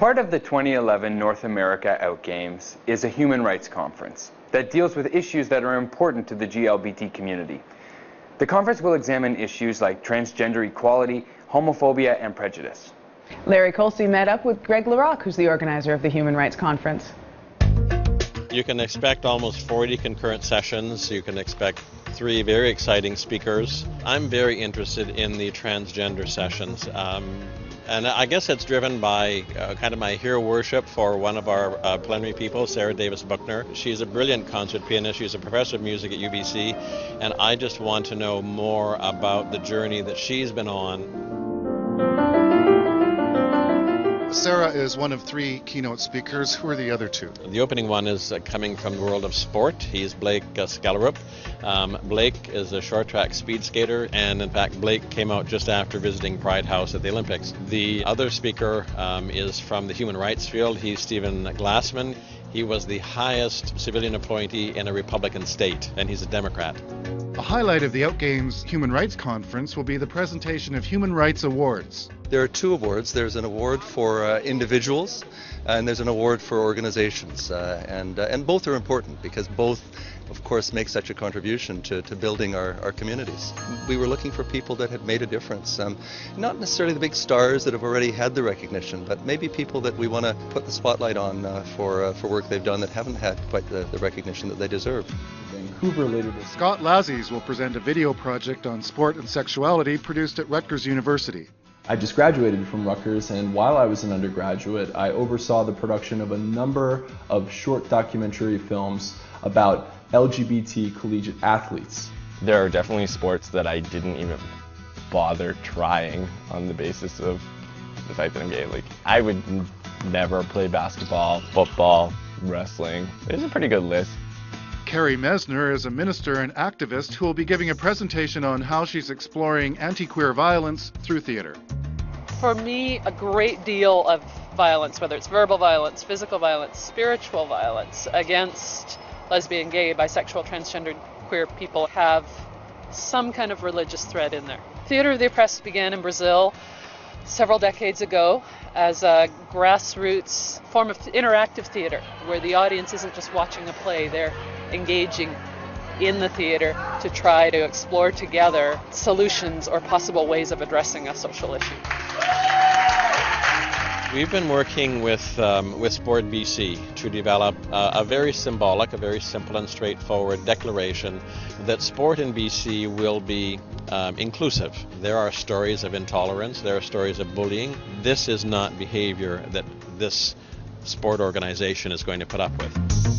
Part of the 2011 North America Outgames is a human rights conference that deals with issues that are important to the GLBT community. The conference will examine issues like transgender equality, homophobia, and prejudice. Larry Colcy met up with Greg Larocque, who's the organizer of the Human Rights Conference. You can expect almost 40 concurrent sessions. You can expect 3 very exciting speakers. I'm very interested in the transgender sessions. And I guess it's driven by kind of my hero worship for one of our plenary people, Sarah Davis Buckner. She's a brilliant concert pianist. She's a professor of music at UBC. And I just want to know more about the journey that she's been on. Sarah is one of 3 keynote speakers. Who are the other 2? The opening one is coming from the world of sport. He's Blake Scallarup. Blake is a short track speed skater, and in fact Blake came out just after visiting Pride House at the Olympics. The other speaker is from the human rights field. He's Stephen Glassman. He was the highest civilian appointee in a Republican state, and he's a Democrat. A highlight of the Outgames Human Rights Conference will be the presentation of Human Rights Awards. There are 2 awards. There's an award for individuals, and there's an award for organizations. And both are important because both, of course, make such a contribution to building our communities. We were looking for people that had made a difference. Not necessarily the big stars that have already had the recognition, but maybe people that we want to put the spotlight on for work they've done that haven't had quite the recognition that they deserve. Scott Lazes will present a video project on sport and sexuality produced at Rutgers University. I just graduated from Rutgers, and while I was an undergraduate, I oversaw the production of a number of short documentary films about LGBT collegiate athletes. There are definitely sports that I didn't even bother trying on the basis of the fact that I'm gay. Like, I would never play basketball, football, wrestling. There's a pretty good list. Kerri Mesner is a minister and activist who will be giving a presentation on how she's exploring anti-queer violence through theater. For me, a great deal of violence, whether it's verbal violence, physical violence, spiritual violence against lesbian, gay, bisexual, transgender, queer people have some kind of religious thread in there. Theater of the Oppressed began in Brazil several decades ago as a grassroots form of interactive theater where the audience isn't just watching a play, they're engaging in the theater to try to explore together solutions or possible ways of addressing a social issue. We've been working with Sport BC to develop a very symbolic, a very simple and straightforward declaration that sport in BC will be inclusive. There are stories of intolerance, there are stories of bullying. This is not behavior that this sport organization is going to put up with.